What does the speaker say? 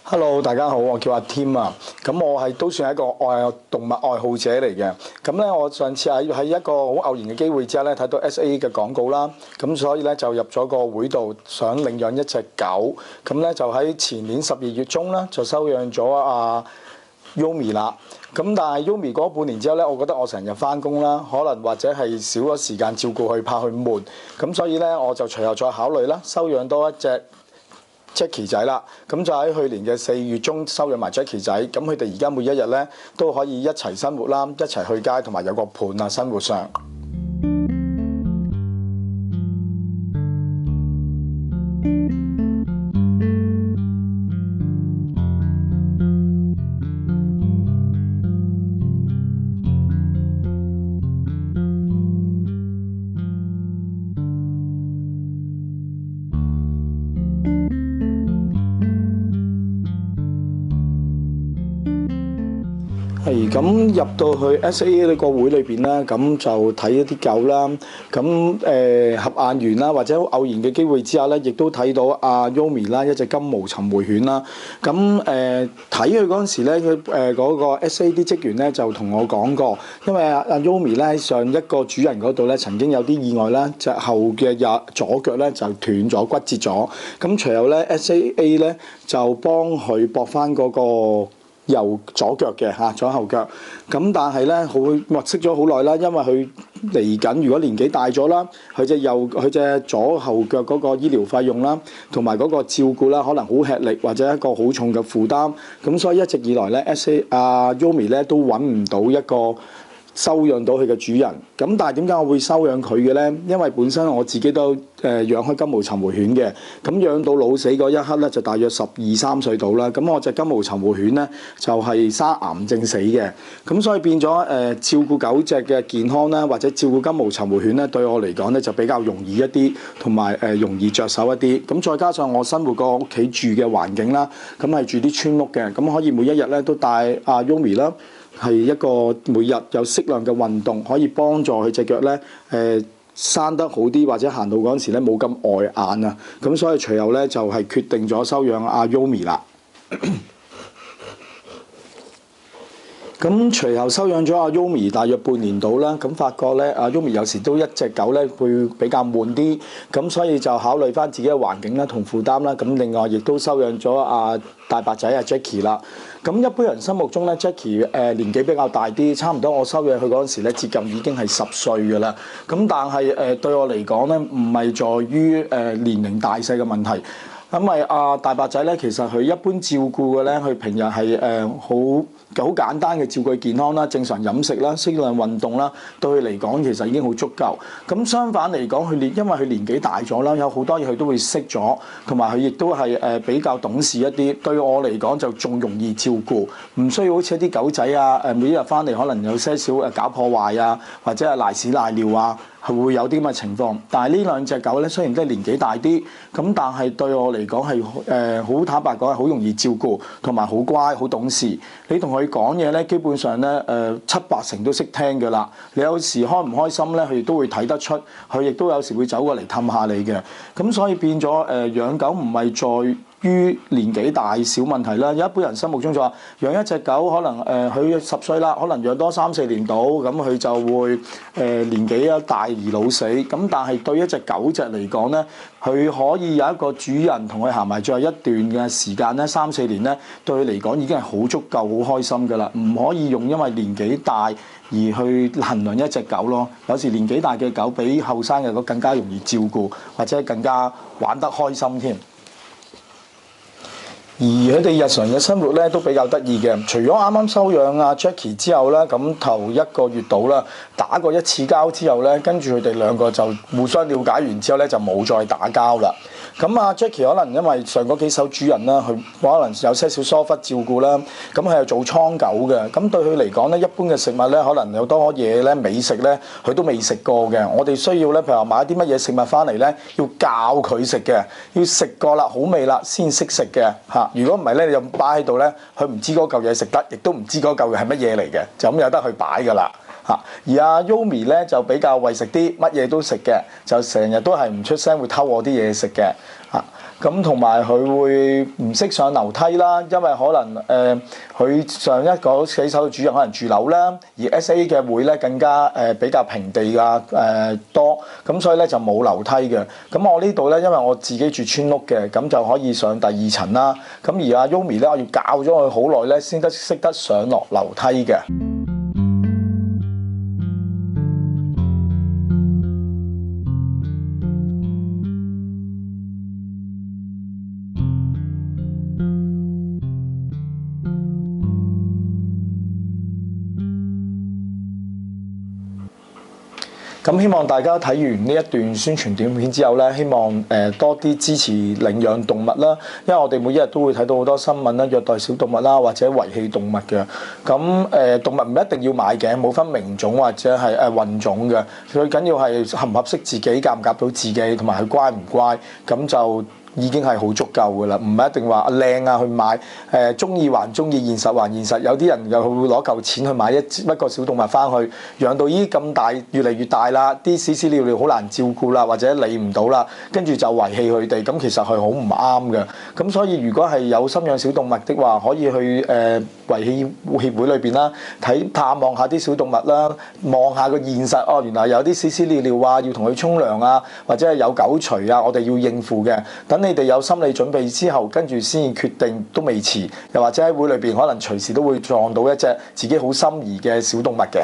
Hello， 大家好，我叫阿 Tim 啊。咁我都算係一個動物愛好者嚟嘅。咁咧，我上次喺一個好偶然嘅機會之下咧，睇到 SA 嘅廣告啦。咁所以咧就入咗個會度，想領養一隻狗。咁咧就喺前年12月中啦，就收養咗阿 Yomi 啦。咁但係 Yomi 過咗半年之後咧，我覺得我成日翻工啦，可能或者係少咗時間照顧佢，怕佢悶。咁所以咧，我就隨後再考慮啦，收養多一隻Jackie 仔啦，咁就喺去年嘅4月中收養埋 Jackie 仔，咁佢哋而家每一日咧都可以一齊生活啦，一齊去街同埋有個伴啊，生活上。係咁入到去 SA 呢個會裏邊啦，咁就睇一啲狗啦，咁合眼緣啦，或者好偶然嘅機會之下咧，亦都睇到阿 Yomi 啦，一隻金毛尋回犬啦。咁睇佢嗰陣時咧，佢嗰個 SA 啲職員咧就同我講過，因為阿 Yomi 咧喺上一個主人嗰度咧曾經有啲意外啦，隻後嘅左腳咧就斷咗骨折咗，咁隨後咧 SAA 咧就幫佢駁翻嗰個左腳嘅左後腳，咁但係咧好物色咗好耐啦，因為佢嚟緊如果年紀大咗啦，佢隻左後腳嗰個醫療費用啦，同埋嗰個照顧啦，可能好吃力或者一個好重嘅負擔，咁所以一直以來咧 Yomi 咧都揾唔到一個收養到佢嘅主人。咁但係點解我會收養佢嘅咧？因為本身我自己都養開金毛尋回犬嘅，咁養到老死嗰一刻咧就大約12-13歲到啦。咁我隻金毛尋回犬咧就係生癌症死嘅，咁所以變咗照顧狗隻嘅健康啦，或者照顧金毛尋回犬咧，對我嚟講咧就比較容易一啲，同埋容易着手一啲。咁再加上我生活個屋企住嘅環境啦，咁係住啲村屋嘅，咁可以每一日咧都帶阿 Yomi 啦。係一個每日有適量嘅運動，可以幫助佢隻腳咧生得好啲，或者行路嗰陣時咧冇咁礙眼啊。咁所以隨後咧就係決定咗收養阿 Yomi 啦。咁隨後收養咗阿 Yomi 大約半年到啦，咁發覺咧阿 Yomi 有時都一隻狗咧會比較悶啲，咁所以就考慮翻自己嘅環境啦同負擔啦，咁另外亦都收養咗阿大白仔阿 Jackie 啦。咁一般人心目中咧 Jackie 年紀比較大啲，差唔多我收養佢嗰陣時咧接近已經係10歲㗎啦。咁但係對我嚟講咧，唔係在於年齡大細嘅問題。因為大白仔咧，其實佢一般照顧嘅咧，佢平日係好簡單嘅照顧健康啦，正常飲食啦，適量運動啦，對佢嚟講其實已經好足夠。咁相反嚟講，因為佢年紀大咗啦，有好多嘢佢都會識咗，同埋佢亦都係比較懂事一啲。對我嚟講就仲容易照顧，唔需要好似一啲狗仔啊每一日翻嚟可能有些少搞破壞啊，或者係賴屎賴尿啊。係會有啲咁嘅情況，但係呢兩隻狗咧，雖然都係年紀大啲，咁但係對我嚟講係好坦白講係好容易照顧，同埋好乖、好懂事。你同佢講嘢咧，基本上咧7-8成都識聽㗎啦。你有時開唔開心咧，佢亦都會睇得出，佢亦都有時會走過嚟氹下你嘅。咁所以變咗養狗唔係在於年紀大小問題啦，有一般人心目中就話養一隻狗可能佢10歲啦，可能養多3-4年到，咁佢就會年紀大而老死。咁但係對一隻狗隻嚟講咧，佢可以有一個主人同佢行埋最後一段嘅時間咧，3-4年咧，對佢嚟講已經係好足夠、好開心㗎啦。唔可以用因為年紀大而去衡量一隻狗咯。有時年紀大嘅狗比後生嘅狗更加容易照顧，或者更加玩得開心添。而佢哋日常嘅生活咧都比較得意嘅，除咗啱啱收養阿 Jackie 之後咧，咁頭1個月到啦，打過1次交之後咧，跟住佢哋兩個就互相了解完之後咧，就冇再打交啦。咁啊 Jackie 可能因為上嗰幾手主人啦，佢可能有些少疏忽照顧啦，咁佢係做倉狗嘅，咁對佢嚟講咧，一般嘅食物咧，可能有多嘢咧，美食咧，佢都未食過嘅。我哋需要咧，譬如話買啲乜嘢食物翻嚟咧，要教佢食嘅，要食過啦，好味啦，先識食嘅嚇。如果唔係咧，你就擺喺度咧，佢唔知嗰嚿嘢食得，亦都唔知嗰嚿嘢係乜嘢嚟嘅，就咁有得去擺噶啦。而阿 Yomi 咧就比較為食啲，乜嘢都食嘅，就成日都係唔出聲，會偷我啲嘢食嘅。咁同埋佢會唔識上樓梯啦，因為可能佢上一嗰幾手主人可能住樓啦，而 SA 嘅會咧更加比較平地啊多，咁所以咧就冇樓梯嘅。咁我呢度咧，因為我自己住村屋嘅，咁就可以上第2層啦。咁而阿 Yomi 咧，我要教咗佢好耐咧，先得識得上落樓梯嘅。咁希望大家睇完呢一段宣傳短片之後咧，希望多啲支持領養動物啦，因為我哋每一日都會睇到好多新聞啦，虐待小動物啦，或者遺棄動物嘅。咁動物唔一定要買嘅，冇分名種或者係混種嘅，最緊要係合唔合適自己，夾唔夾到自己，同埋佢乖唔乖，咁就已經係好足夠㗎啦，唔係一定話靚啊去買，中意還中意，現實還現實。有啲人又會攞嚿錢去買一個小動物翻去養到依咁大，越嚟越大啦，啲屎屎尿尿好難照顧啦，或者理唔到啦，跟住就遺棄佢哋，咁其實係好唔啱嘅。咁所以如果係有心養小動物的話，可以去遺棄協會裏邊啦，探望下啲小動物啦，望下個現實哦，原來有啲屎屎尿尿啊，要同佢沖涼啊，或者係有狗除啊，我哋要應付嘅。等你哋有心理準備之後，跟住先決定都未遲。又或者喺會裏邊可能隨時都會撞到一隻自己好心儀嘅小動物嘅。